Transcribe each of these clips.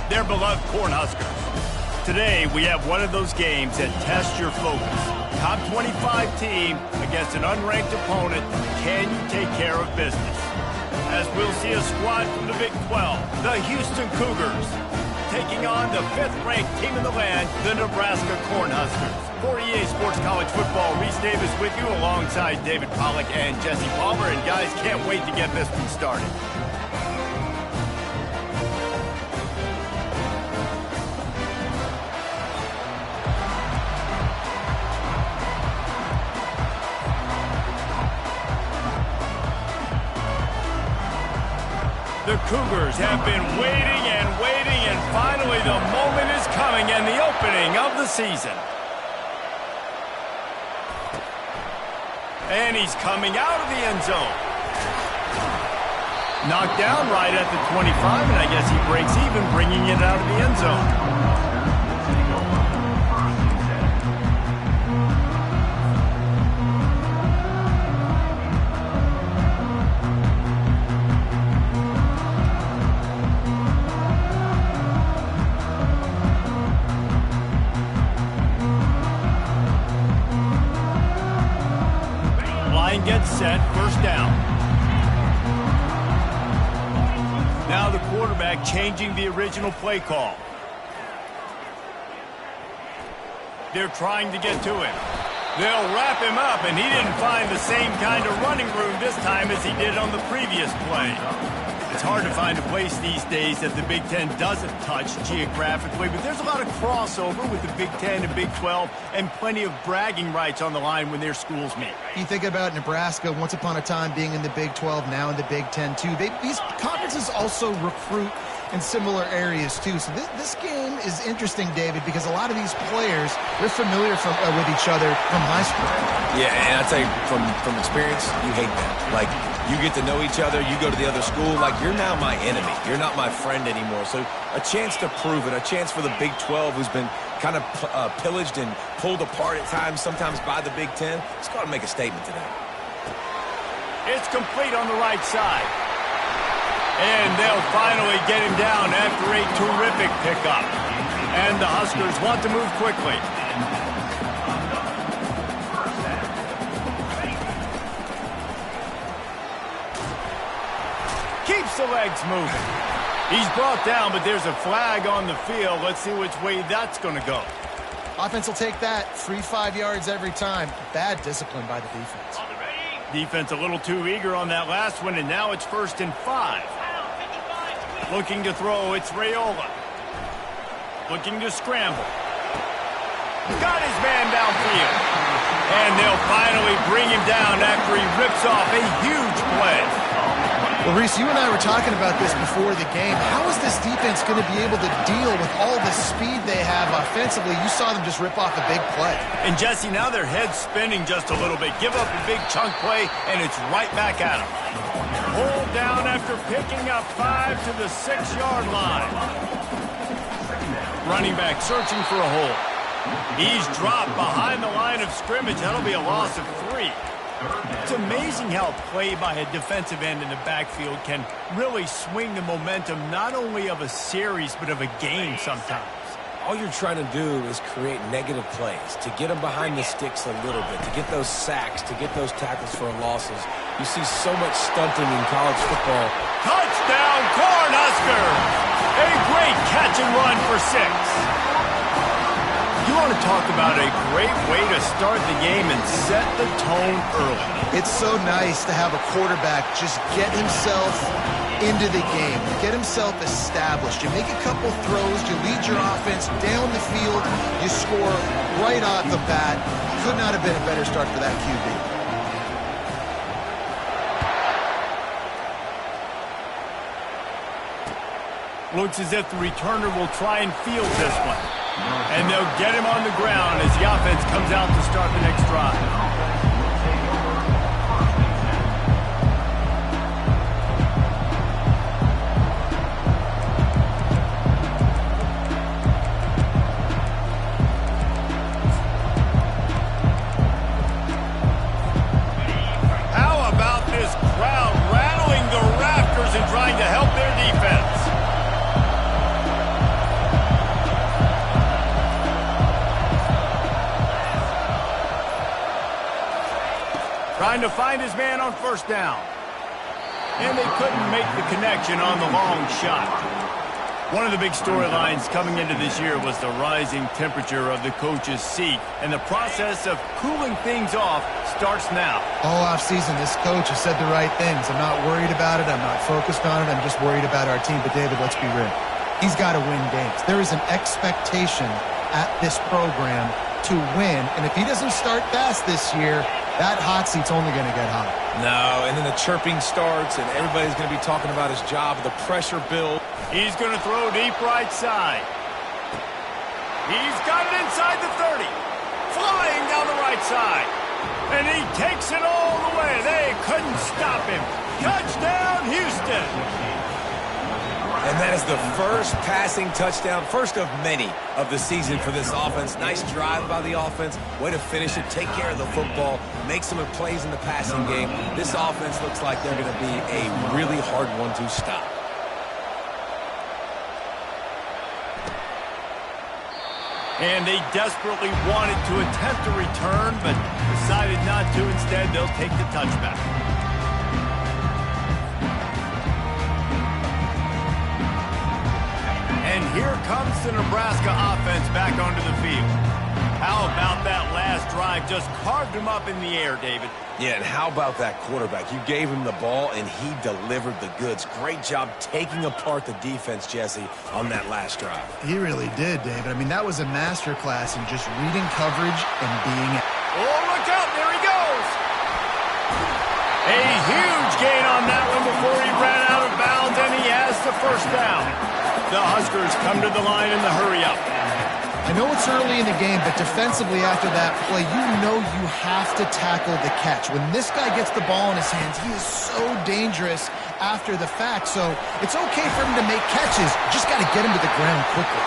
their beloved Cornhuskers. Today, we have one of those games that tests your focus. Top 25 team against an unranked opponent. Can you take care of business? As we'll see a squad from the Big 12, the Houston Cougars, taking on the 5th-ranked team in the land, the Nebraska Cornhuskers. For EA Sports College Football, Reese Davis with you alongside David Pollack and Jesse Palmer. And guys, can't wait to get this one started. The Cougars have been waiting, and finally the moment is coming and the opening of the season. And he's coming out of the end zone. Knocked down right at the 25, and I guess he breaks even, bringing it out of the end zone. Gets set, first down. Now the quarterback changing the original play call. They're trying to get to him. They'll wrap him up, and he didn't find the same kind of running room this time as he did on the previous play. It's hard to find a place these days that the Big Ten doesn't touch geographically, but there's a lot of crossover with the Big Ten and Big 12 and plenty of bragging rights on the line when their schools meet. You think about Nebraska, once upon a time being in the Big 12, now in the Big 10 too. These conferences also recruit in similar areas too. So this game is interesting, David, because a lot of these players, they're familiar with each other from high school. Yeah, and I tell you, from experience, you hate that. Like, you get to know each other, you go to the other school, like, you're now my enemy. You're not my friend anymore. So a chance to prove it, a chance for the Big 12, who's been kind of pillaged and pulled apart at times, sometimes by the Big 10. It's got to make a statement today. It's complete on the right side. And they'll finally get him down after a terrific pickup. And the Huskers want to move quickly. Keeps the legs moving. He's brought down, but there's a flag on the field. Let's see which way that's going to go. Offense will take that. Free 5 yards every time. Bad discipline by the defense. Defense a little too eager on that last one, and now it's 1st and 5. Looking to throw, it's Raiola. Looking to scramble. Got his man downfield. And they'll finally bring him down after he rips off a huge play. Well, Reese, you and I were talking about this before the game. How is this defense going to be able to deal with all the speed they have offensively? You saw them just rip off a big play. And, Jesse, now their head's spinning just a little bit. Give up a big chunk play, and it's right back at them. Pulled down after picking up 5 to the 6-yard line. Running back searching for a hole. He's dropped behind the line of scrimmage. That'll be a loss of 3. It's amazing how a play by a defensive end in the backfield can really swing the momentum not only of a series but of a game sometimes. All you're trying to do is create negative plays, to get them behind the sticks a little bit, to get those sacks, to get those tackles for losses. You see so much stunting in college football. Touchdown, Cornhuskers! A great catch and run for 6. You want to talk about a great way to start the game and set the tone early. It's so nice to have a quarterback just get himself into the game, get himself established. You make a couple throws, you lead your offense down the field, you score right off the bat. Could not have been a better start for that QB. Looks as if the returner will try and field this one. And they'll get him on the ground as the offense comes out to start the next drive. How about this crowd rattling the rafters and trying to help their defense? trying to find his man on first down. And they couldn't make the connection on the long shot. One of the big storylines coming into this year was the rising temperature of the coach's seat, and the process of cooling things off starts now. All offseason, this coach has said the right things. I'm not worried about it. I'm not focused on it. I'm just worried about our team. But, David, let's be real. He's got to win games. There is an expectation at this program to win, and if he doesn't start fast this year, that hot seat's only going to get hot. No, and then the chirping starts, and everybody's going to be talking about his job. The pressure builds. He's going to throw deep right side. He's got it inside the 30. Flying down the right side. And he takes it all the way. They couldn't stop him. Touchdown, Houston. And that is the first passing touchdown, first of many of the season for this offense. Nice drive by the offense. Way to finish it, take care of the football, make some plays in the passing game. This offense looks like they're going to be a really hard one to stop. And they desperately wanted to attempt a return, but decided not to. Instead, they'll take the touchback. And here comes the Nebraska offense back onto the field. How about that last drive? Just carved him up in the air, David. Yeah, and how about that quarterback? You gave him the ball, and he delivered the goods. Great job taking apart the defense, Jesse, on that last drive. He really did, David. I mean, that was a masterclass in just reading coverage and being... Oh, look out! There he goes! A huge gain on that one before he ran out of bounds, and he has the first down. The Huskers come to the line in the hurry-up. I know it's early in the game, but defensively after that play, you know you have to tackle the catch. When this guy gets the ball in his hands, he is so dangerous after the fact. So it's okay for him to make catches. Just got to get him to the ground quickly.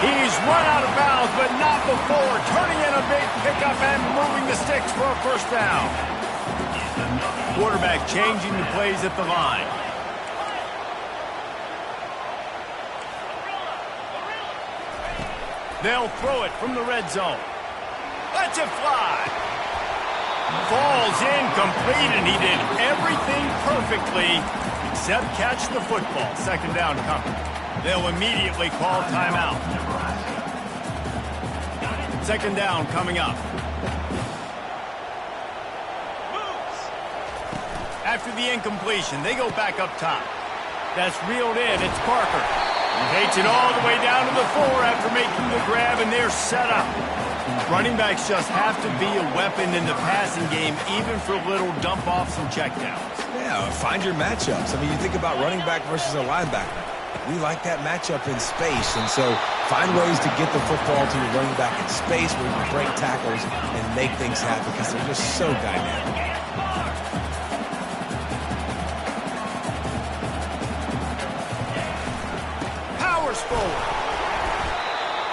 He's run out of bounds, but not before. Turning in a big pickup and moving the sticks for a first down. Quarterback changing the plays at the line. They'll throw it from the red zone. Lets it fly. Falls incomplete, and he did everything perfectly except catch the football. Second down coming. They'll immediately call timeout. Second down coming up. After the incompletion, they go back up top. That's reeled in. It's Parker. He takes it all the way down to the 4 after making the grab, and they're set up. Running backs just have to be a weapon in the passing game, even for little dump-offs and checkdowns. Yeah, find your matchups. I mean, you think about running back versus a linebacker. We like that matchup in space, and so find ways to get the football to your running back in space where you can break tackles and make things happen because they're just so dynamic. Forward.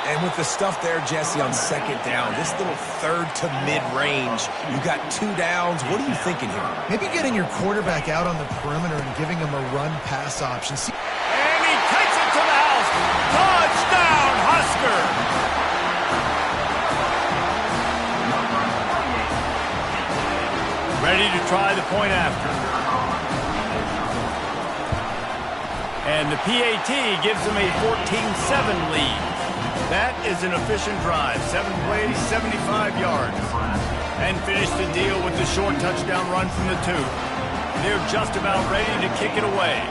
And with the stuff there, Jesse, on second down, this little third to mid-range, you got 2 downs. What are you thinking here? Maybe getting your quarterback out on the perimeter and giving him a run-pass option. And he takes it to the house. Touchdown, Husker! Ready to try the point after. And the PAT gives them a 14-7 lead. That is an efficient drive. 7 plays, 75 yards. And finish the deal with the short touchdown run from the 2. They're just about ready to kick it away.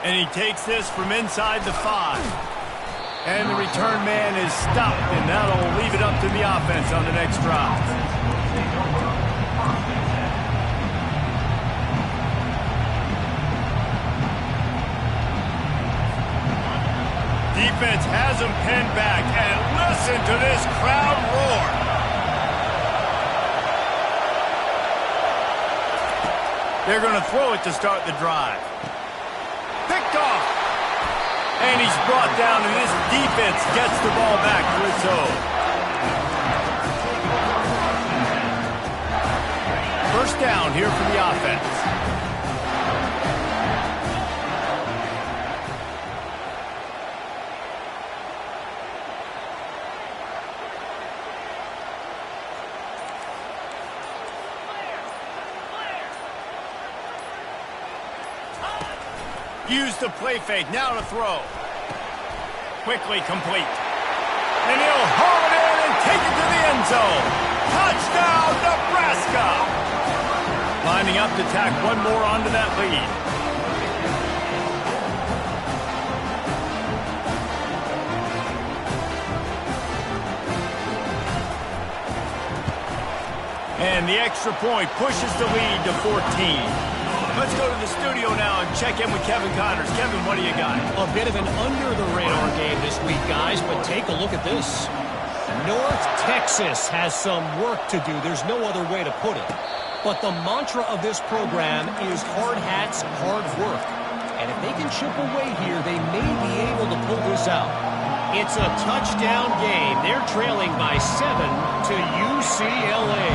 And he takes this from inside the 5. And the return man is stopped, and that'll leave it up to the offense on the next drive. Defense has him pinned back, and listen to this crowd roar. They're going to throw it to start the drive. Picked off. And he's brought down, and this defense gets the ball back to its own. First down here for the offense. Use the play fake. Now to throw. Quickly complete. And he'll haul it in and take it to the end zone. Touchdown, Nebraska! Lining up to tack one more onto that lead. And the extra point pushes the lead to 14. Let's go to the studio now and check in with Kevin Connors. Kevin, what do you got? A bit of an under-the-radar game this week, guys, but take a look at this. North Texas has some work to do. There's no other way to put it. But the mantra of this program is hard hats, hard work. And if they can chip away here, they may be able to pull this out. It's a touchdown game. They're trailing by 7 to UCLA.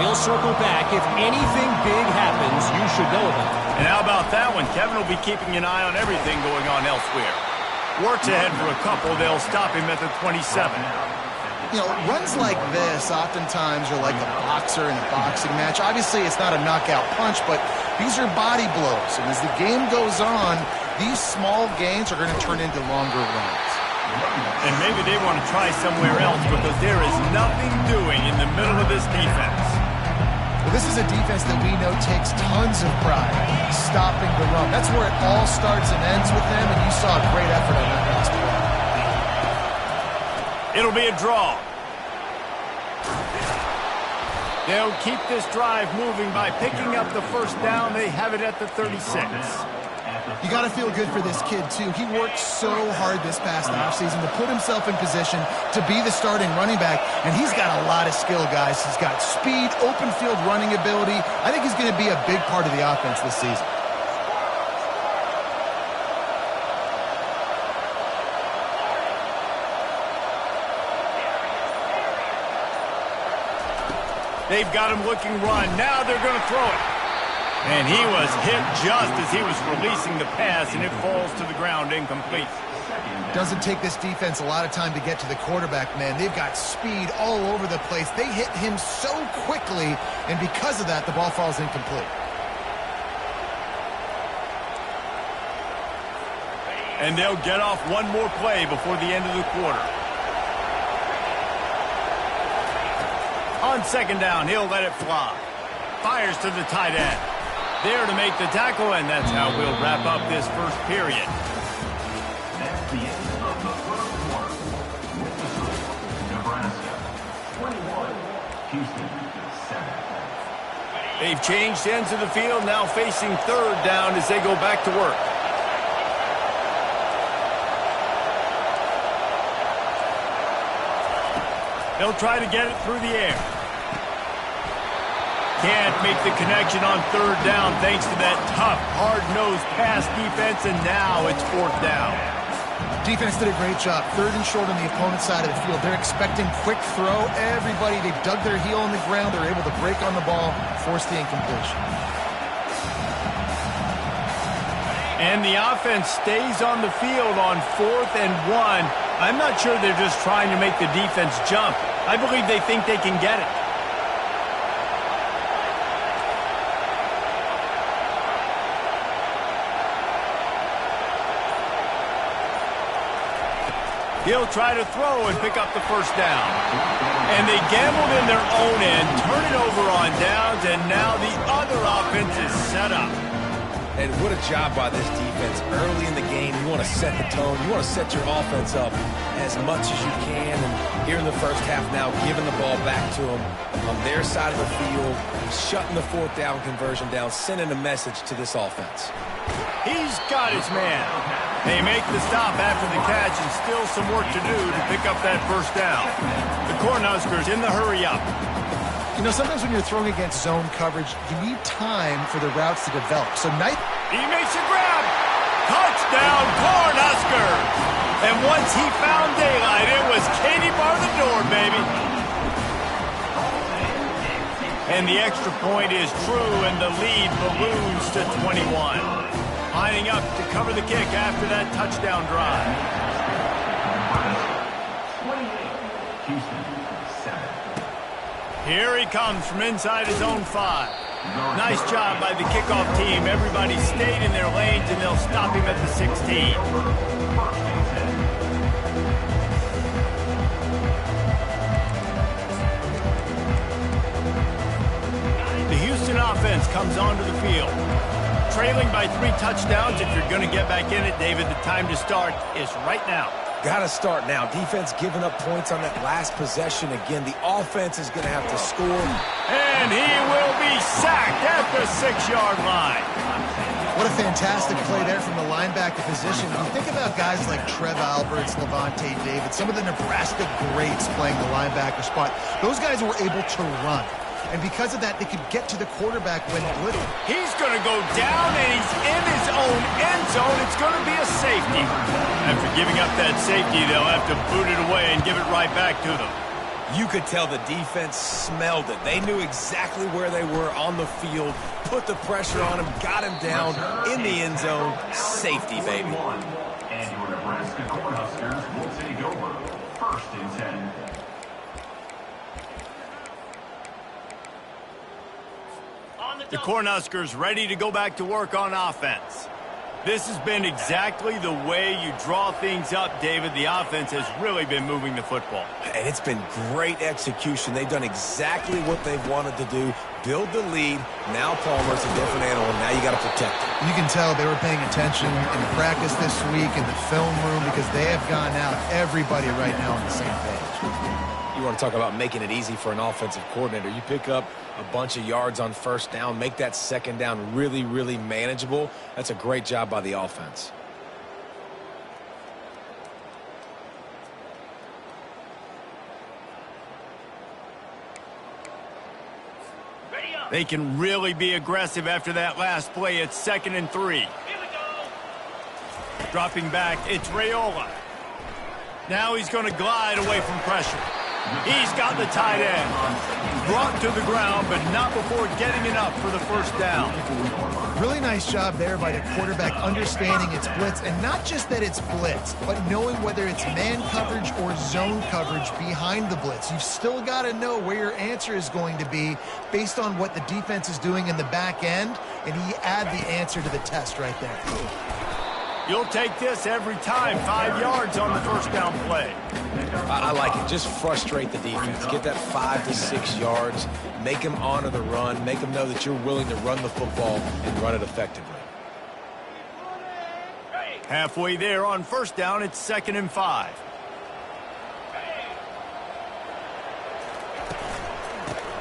We'll circle back. If anything big happens, you should know about it. And how about that one? Kevin will be keeping an eye on everything going on elsewhere. Works ahead for a couple. They'll stop him at the 27. You know, runs like this oftentimes are like a boxer in a boxing match. Obviously, it's not a knockout punch, but these are body blows. And as the game goes on, these small gains are going to turn into longer runs. And maybe they want to try somewhere else because there is nothing doing in the middle of this defense. Well, this is a defense that we know takes tons of pride stopping the run. That's where it all starts and ends with them, and you saw a great effort on that last play. It'll be a draw. They'll keep this drive moving by picking up the first down. They have it at the 36. You got to feel good for this kid, too. He worked so hard this past offseason to put himself in position to be the starting running back, and he's got a lot of skill, guys. He's got speed, open field running ability. I think he's going to be a big part of the offense this season. They've got him looking run. Now they're going to throw it. And he was hit just as he was releasing the pass, and it falls to the ground incomplete. Doesn't take this defense a lot of time to get to the quarterback, man. They've got speed all over the place. They hit him so quickly, and because of that, the ball falls incomplete. And they'll get off one more play before the end of the quarter. On second down, he'll let it fly. Fires to the tight end. There to make the tackle, and that's how we'll wrap up this first period. That's the end of the first quarter. With the score, Nebraska 21, Houston 7. They've changed ends of the field, now facing third down as they go back to work. They'll try to get it through the air. Can't make the connection on third down thanks to that tough, hard-nosed pass defense, and now it's fourth down. Defense did a great job. Third and short on the opponent's side of the field. They're expecting quick throw. Everybody, they've dug their heel in the ground. They're able to break on the ball, force the incompletion. And the offense stays on the field on 4th and 1. I'm not sure they're just trying to make the defense jump. I believe they think they can get it. He'll try to throw and pick up the first down. And they gambled in their own end, turn it over on downs, and now the other offense is set up. And what a job by this defense. Early in the game, you want to set the tone. You want to set your offense up as much as you can. And here in the first half now, giving the ball back to them on their side of the field, shutting the fourth down conversion down, sending a message to this offense. He's got his man. They make the stop after the catch, and still some work to do to pick up that first down. The Cornhuskers in the hurry up. You know, sometimes when you're throwing against zone coverage, you need time for the routes to develop. So he makes a grab. Touchdown, Cornhuskers. And once he found daylight, it was Katie bar the door, baby. And the extra point is true, and the lead balloons to 21. Lining up to cover the kick after that touchdown drive. 28, Houston 7. Here he comes from inside his own 5. Nice job by the kickoff team. Everybody stayed in their lanes, and they'll stop him at the 16. The Houston offense comes onto the field. Trailing by 3 touchdowns. If you're going to get back in it, David, the time to start is right now. Got to start now. Defense giving up points on that last possession. Again, the offense is going to have to score. And he will be sacked at the 6-yard line. What a fantastic play there from the linebacker position. When you think about guys like Trev Alberts, Levante David, some of the Nebraska greats playing the linebacker spot, those guys were able to run. And because of that, they could get to the quarterback when blitzed. He's going to go down, and he's in his own end zone. It's going to be a safety. After giving up that safety, they'll have to boot it away and give it right back to them. You could tell the defense smelled it. They knew exactly where they were on the field, put the pressure on him, got him down in the end zone. Safety, baby. And your Nebraska Cornhuskers will take over. 1st and 10. The Cornhuskers ready to go back to work on offense. This has been exactly the way you draw things up, David. The offense has really been moving the football. And it's been great execution. They've done exactly what they've wanted to do. Build the lead. Now Palmer's a different animal. Now you got to protect him. You can tell they were paying attention in practice this week in the film room because they have gone out, everybody right now on the same page. You want to talk about making it easy for an offensive coordinator. You pick up a bunch of yards on 1st down, make that 2nd down really, really manageable. That's a great job by the offense. They can really be aggressive after that last play. It's 2nd and 3. Dropping back, it's Raiola. Now he's going to glide away from pressure. He's got the tight end. Brought to the ground, but not before getting enough for the 1st down. Really nice job there by the quarterback understanding it's blitz, and not just that it's blitz, but knowing whether it's man coverage or zone coverage behind the blitz. You've still got to know where your answer is going to be based on what the defense is doing in the back end, and he add the answer to the test right there. You'll take this every time. 5 yards on the 1st down play. I like it. Just frustrate the defense. Get that 5 to 6 yards. Make them honor the run. Make them know that you're willing to run the football and run it effectively. Halfway there on 1st down, it's 2nd and 5.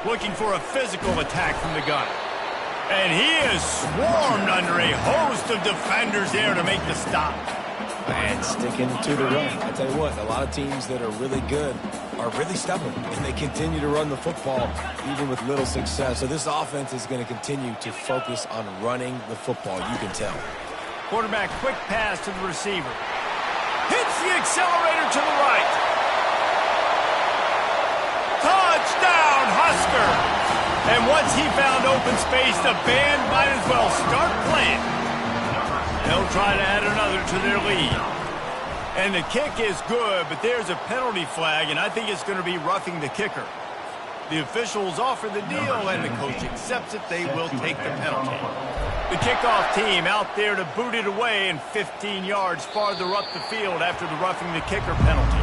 Looking for a physical attack from the gun. And he is swarmed under a host of defenders there to make the stop. And sticking to the run. I tell you what, a lot of teams that are really good are really stubborn, and they continue to run the football even with little success. So this offense is going to continue to focus on running the football. You can tell. Quarterback quick pass to the receiver. Hits the accelerator to the right. Touchdown, Husker! And once he found open space, the band might as well start playing. They'll try to add another to their lead. And the kick is good, but there's a penalty flag, and I think it's going to be roughing the kicker. The officials offer the deal, and the coach accepts it. They will take the penalty. The kickoff team out there to boot it away and 15 yards farther up the field after the roughing the kicker penalty.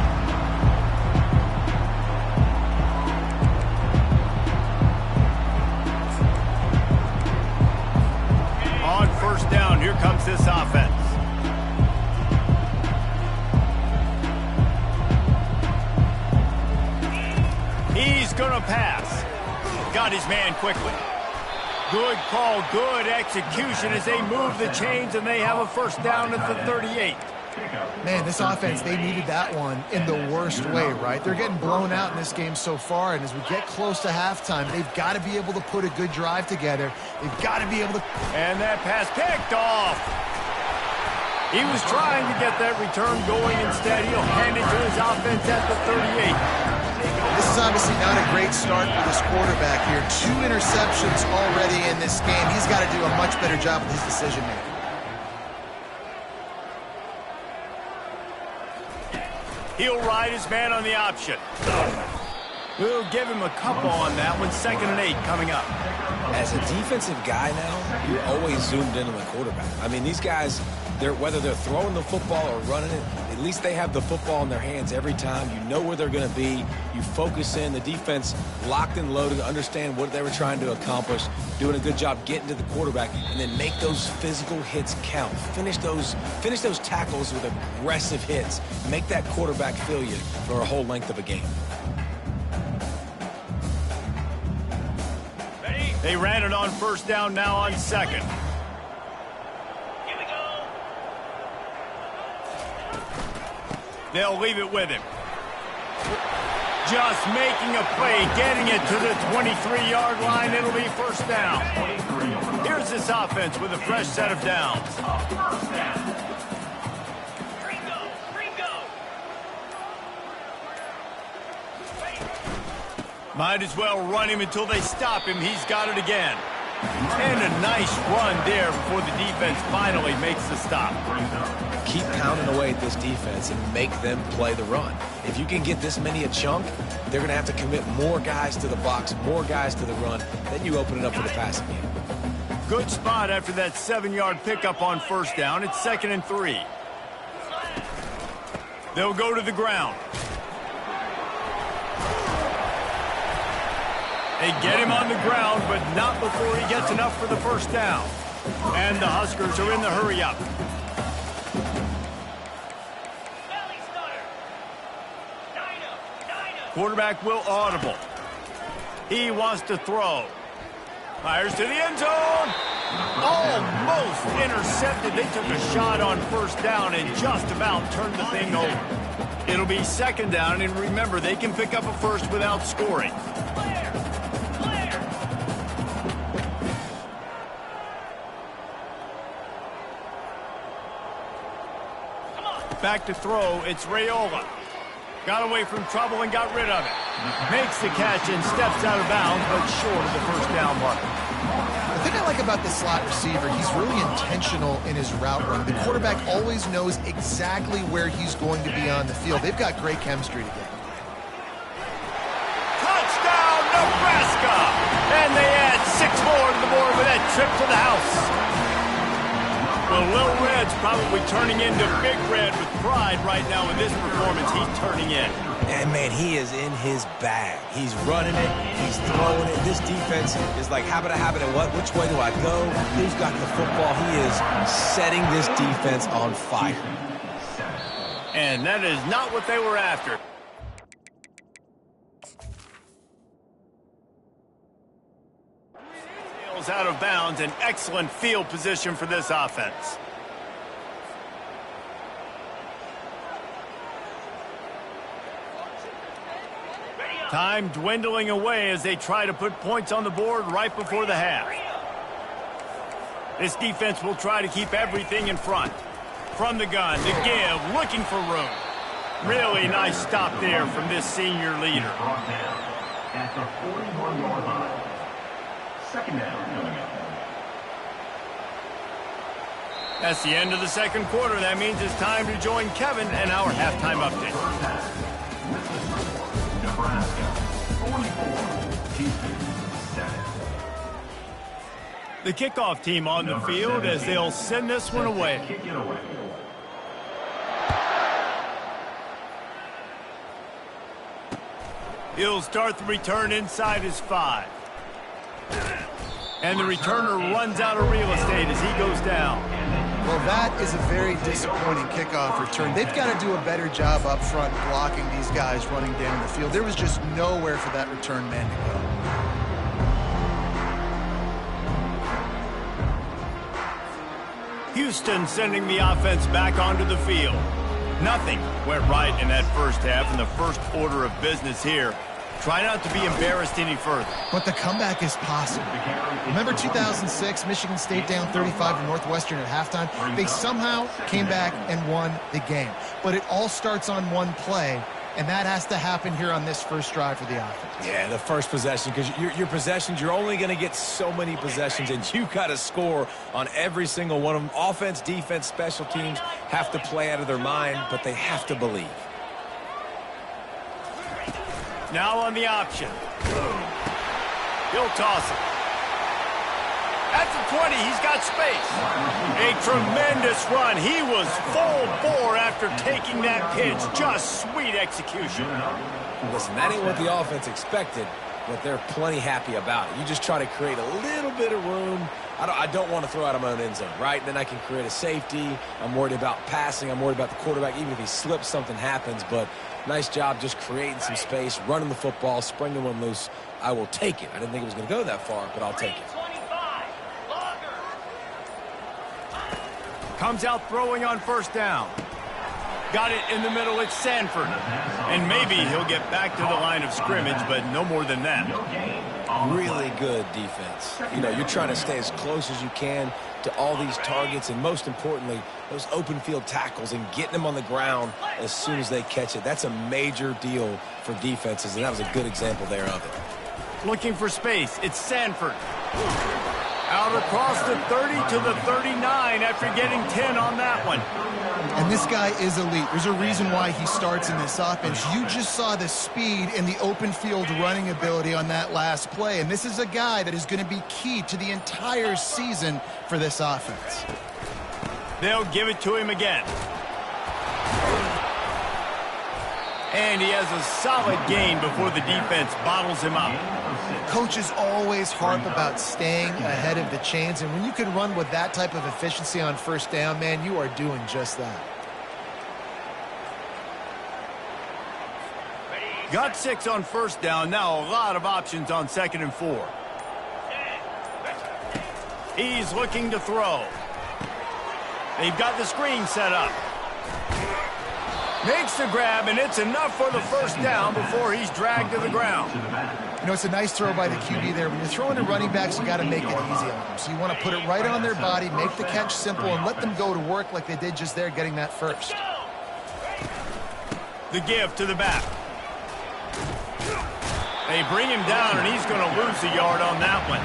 On 1st down, here comes this offense. He's going to pass. Got his man quickly. Good call, good execution as they move the chains, and they have a 1st down at the 38. Man, this offense, they needed that one in the worst way, right? They're getting blown out in this game so far, and as we get close to halftime, they've got to be able to put a good drive together. They've got to be able to... And that pass picked off. He was trying to get that return going. Instead, he'll hand it to his offense at the 38. This is obviously not a great start for this quarterback here. 2 interceptions already in this game. He's got to do a much better job with his decision-making. He'll ride his man on the option. We'll give him a couple on that one. 2nd and 8 coming up. As a defensive guy now, you're always zoomed in on the quarterback. I mean, these guys, whether they're throwing the football or running it, at least they have the football in their hands every time. You know where they're going to be. You focus in. The defense locked and loaded, understand what they were trying to accomplish, doing a good job getting to the quarterback, and then make those physical hits count. Finish those tackles with aggressive hits. Make that quarterback feel you for a whole length of a game. They ran it on 1st down, now on 2nd. Here we go. They'll leave it with him. Just making a play, getting it to the 23-yard line. It'll be 1st down. Here's this offense with a fresh set of downs. First down. Might as well run him until they stop him. He's got it again. And a nice run there before the defense finally makes the stop. Keep pounding away at this defense and make them play the run. If you can get this many a chunk, they're going to have to commit more guys to the box, more guys to the run. Then you open it up for the passing game. Good spot after that 7-yard pickup on 1st down. It's 2nd and 3. They'll go to the ground. They get him on the ground, but not before he gets enough for the 1st down. And the Huskers are in the hurry-up. Quarterback will audible. He wants to throw. Fires to the end zone. Almost intercepted. They took a shot on 1st down and just about turned the thing over. It'll be 2nd down, and remember, they can pick up a first without scoring. Back to throw, it's Raiola. Got away from trouble and got rid of it. Makes the catch and steps out of bounds, but short of the 1st down mark. The thing I like about the slot receiver, he's really intentional in his route run. The quarterback always knows exactly where he's going to be on the field. They've got great chemistry together. Touchdown, Nebraska! And they add 6 more to the board with that trip to the house. Well, Little Red's probably turning into Big Red with pride right now with this performance he's turning in. And, man, he is in his bag. He's running it. He's throwing it. This defense is like, habit, and what? Which way do I go? Who's got the football? He is setting this defense on fire. And that is not what they were after. Out of bounds, an excellent field position for this offense. Time dwindling away as they try to put points on the board right before the half. This defense will try to keep everything in front. From the gun, to give, looking for room. Really nice stop there from this senior leader. Brought down at the 41-yard line. 2nd down coming up. That's the end of the 2nd quarter. That means it's time to join Kevin and our halftime update. First half. Nebraska 44, 7. The kickoff team on the field as they'll send this one away. Kick it away. He'll start the return inside his 5. And the returner runs out of real estate as he goes down. Well, that is a very disappointing kickoff return. They've got to do a better job up front blocking these guys running down the field. There was just nowhere for that return man to go. Houston sending the offense back onto the field. Nothing went right in that 1st half, and the first order of business here. Try not to be embarrassed any further. But the comeback is possible. Remember 2006, Michigan State down 35 to Northwestern at halftime? They somehow came back and won the game. But it all starts on one play, and that has to happen here on this first drive for the offense. Yeah, the first possession, because your possessions, you're only going to get so many possessions, and you got to score on every single one of them. Offense, defense, special teams have to play out of their mind, but they have to believe. Now on the option. He'll toss it. At the 20, he's got space. A tremendous run. He was full bore after taking that pitch. Just sweet execution. Listen, that ain't what the offense expected, but they're plenty happy about it. You just try to create a little bit of room. I don't want to throw out of my own end zone, right? Then I can create a safety. I'm worried about passing. I'm worried about the quarterback. Even if he slips, something happens. But nice job just creating some space, running the football, springing one loose. I will take it. I didn't think it was going to go that far, but I'll take it. Comes out throwing on first down. Got it in the middle. It's Sanford. And maybe he'll get back to the line of scrimmage, but no more than that. Really good defense. You know, you're trying to stay as close as you can to all these targets, and most importantly, those open field tackles and getting them on the ground as soon as they catch it. That's a major deal for defenses, and that was a good example there of it. Looking for space. It's Sanford. Out across the 30 to the 39 after getting 10 on that one. And this guy is elite. There's a reason why he starts in this offense. You just saw the speed and the open field running ability on that last play. And this is a guy that is going to be key to the entire season for this offense. They'll give it to him again. And he has a solid gain before the defense bottles him up. Coaches always harp about staying ahead of the chains, and when you can run with that type of efficiency on first down, man, you are doing just that. Got 6 on first down. Now a lot of options on 2nd and 4. He's looking to throw. They've got the screen set up. Makes the grab, and it's enough for the first down before he's dragged to the ground. You know, it's a nice throw by the QB there. When you're throwing to running backs, you got to make it easy on them. So you want to put it right on their body, make the catch simple, and let them go to work like they did just there, getting that first. The give to the back. They bring him down, and he's going to lose a yard on that one.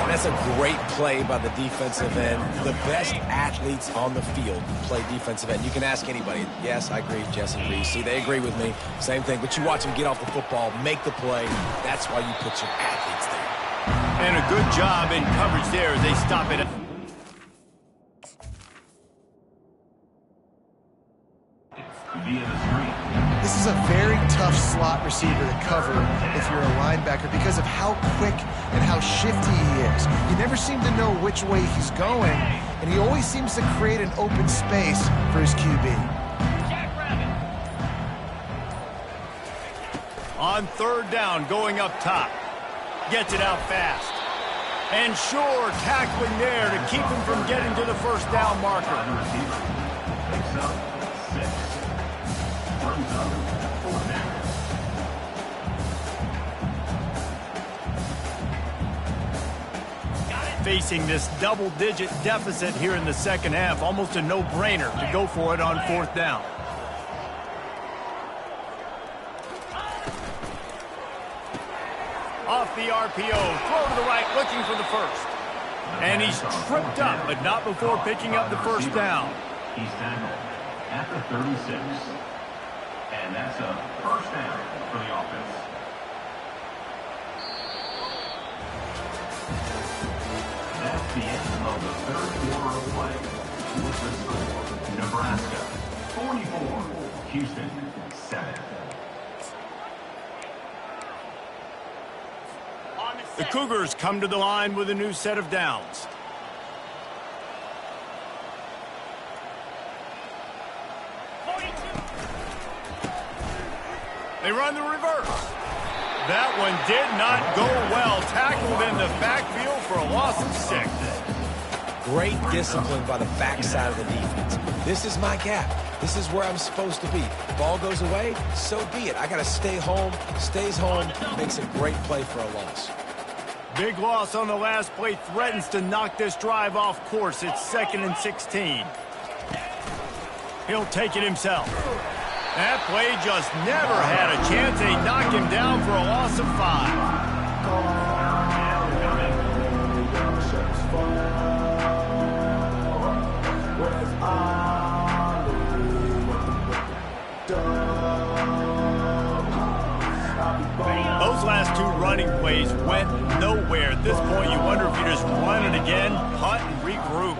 That's a great play by the defensive end. The best athletes on the field play defensive end. You can ask anybody. Yes, I agree. Jesse agrees. See, they agree with me. Same thing. But you watch them get off the football, make the play. That's why you put your athletes there. And a good job in coverage there as they stop it. Via the screen. This is a very tough slot receiver to cover if you're a linebacker because of how quick and how shifty he is. You never seem to know which way he's going, and he always seems to create an open space for his QB. On 3rd down, going up top. Gets it out fast. And sure, tackling there to keep him from getting to the first down marker. Picks up 6. Brings up 4 down. Facing this double-digit deficit here in the second half, almost a no-brainer to go for it on 4th down. Off the RPO, throw to the right, looking for the first. And he's tripped up, but not before picking up the first down. He's tackled at the 36. And that's a first down for the offense. That's the end of the 3rd quarter of play. With the score, Nebraska 44, Houston 7. The Cougars come to the line with a new set of downs. They run the reverse. That one did not go well. Tackled in the backfield for a loss of 6. Great discipline by the backside of the defense. This is my gap. This is where I'm supposed to be. Ball goes away, so be it. I got to stay home. Stays home. Makes a great play for a loss. Big loss on the last play. Threatens to knock this drive off course. It's 2nd and 16. He'll take it himself. That play just never had a chance. They knock him down for a loss of 5. plays went nowhere. At this point, you wonder if you just run it again, punt, and regroup.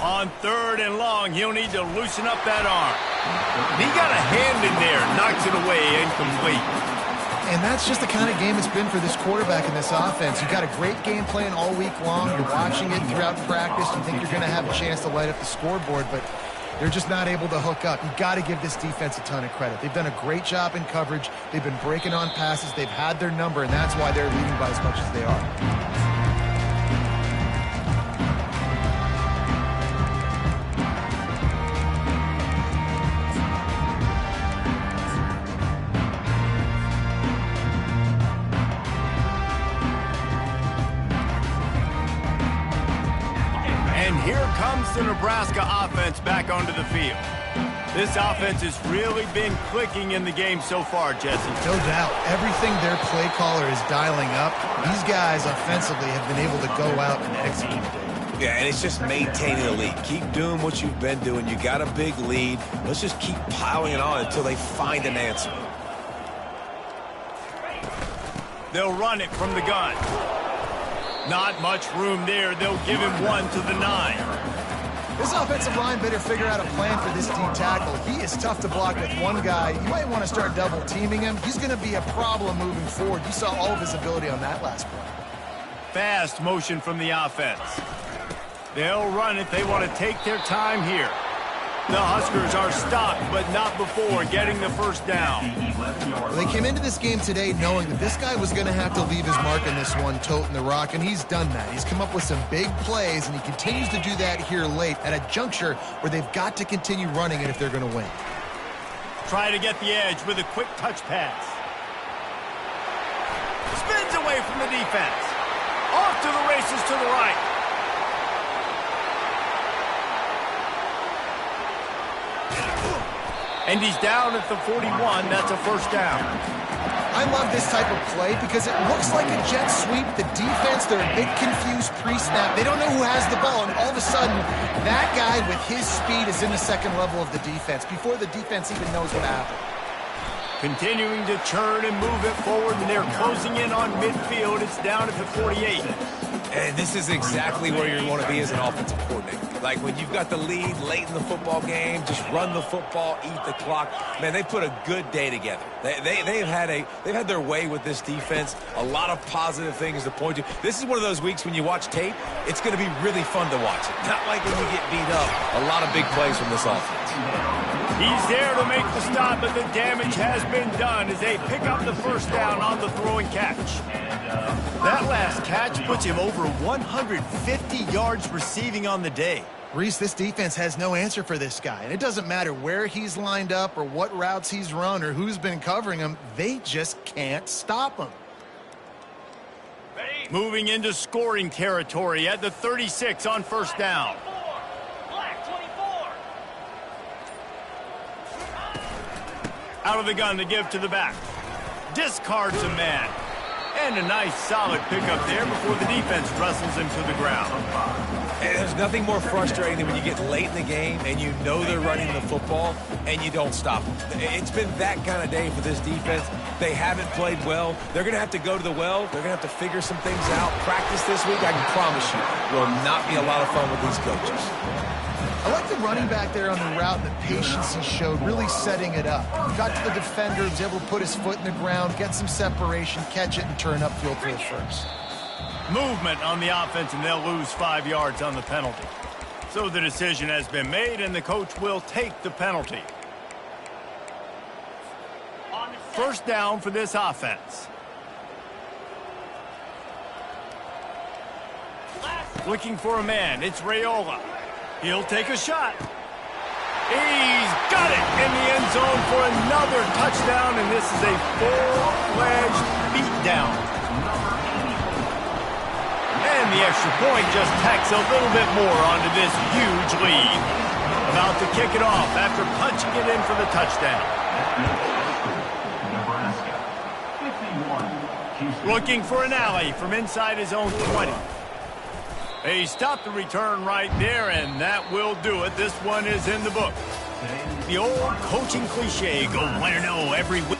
On 3rd and long, he'll need to loosen up that arm. He got a hand in there, knocks it away, incomplete. And that's just the kind of game it's been for this quarterback in this offense. You've got a great game plan all week long. You're watching it throughout practice. You think you're going to have a chance to light up the scoreboard, but they're just not able to hook up. You've got to give this defense a ton of credit. They've done a great job in coverage. They've been breaking on passes. They've had their number, and that's why they're leading by as much as they are. The Nebraska offense back onto the field. This offense has really been clicking in the game so far, Jesse. No doubt. Everything their play caller is dialing up, these guys offensively have been able to go out and execute. Yeah, and it's just maintaining the lead. Keep doing what you've been doing. You got a big lead. Let's just keep piling it on until they find an answer. They'll run it from the gun. Not much room there. They'll give him one to the 9. This offensive line better figure out a plan for this D tackle. He is tough to block with one guy. You might want to start double teaming him. He's going to be a problem moving forward. You saw all of his ability on that last play. Fast motion from the offense. They'll run it. They want to take their time here. The Huskers are stopped, but not before getting the first down. Well, they came into this game today knowing that this guy was going to have to leave his mark on this one, toting the rock, and he's done that. He's come up with some big plays, and he continues to do that here late at a juncture where they've got to continue running it if they're going to win. Try to get the edge with a quick touch pass. Spins away from the defense. Off to the races to the right. And he's down at the 41. That's a first down. I love this type of play because it looks like a jet sweep. The defense, they're a bit confused pre-snap. They don't know who has the ball, and all of a sudden, that guy with his speed is in the second level of the defense before the defense even knows what happened. Continuing to churn and move it forward, and they're closing in on midfield. It's down at the 48. And this is exactly where you want to be as an offensive coordinator. Like when you've got the lead late in the football game, just run the football, eat the clock. Man, they put a good day together. They've had their way with this defense. A lot of positive things to point to. This is one of those weeks when you watch tape, it's going to be really fun to watch it. Not like when you get beat up. A lot of big plays from this offense. He's there to make the stop, but the damage has been done as they pick up the first down on the throwing catch. That last catch puts him over 150 yards receiving on the day. Reese, this defense has no answer for this guy. And it doesn't matter where he's lined up or what routes he's run or who's been covering him. They just can't stop him. Moving into scoring territory at the 36 on first down. Out of the gun to give to the back. Discards a man. And a nice solid pickup there before the defense wrestles him to the ground. And there's nothing more frustrating than when you get late in the game and you know they're running the football and you don't stop them. It's been that kind of day for this defense. They haven't played well. They're going to have to go to the well. They're going to have to figure some things out. Practice this week, I can promise you, will not be a lot of fun with these coaches. I like the running back there on the route and the patience he showed, really setting it up. He got to the defender, was able to put his foot in the ground, get some separation, catch it, and turn upfield for the first. Movement on the offense, and they'll lose 5 yards on the penalty. So the decision has been made, and the coach will take the penalty. First down for this offense. Looking for a man. It's Raiola. He'll take a shot. He's got it in the end zone for another touchdown, and this is a full-fledged beatdown. And the extra point just tacks a little bit more onto this huge lead. About to kick it off after punching it in for the touchdown. Nebraska, 51. Houston. Looking for an alley from inside his own 20. He stopped the return right there, and that will do it. This one is in the book. The old coaching cliche, go 1-0 every week.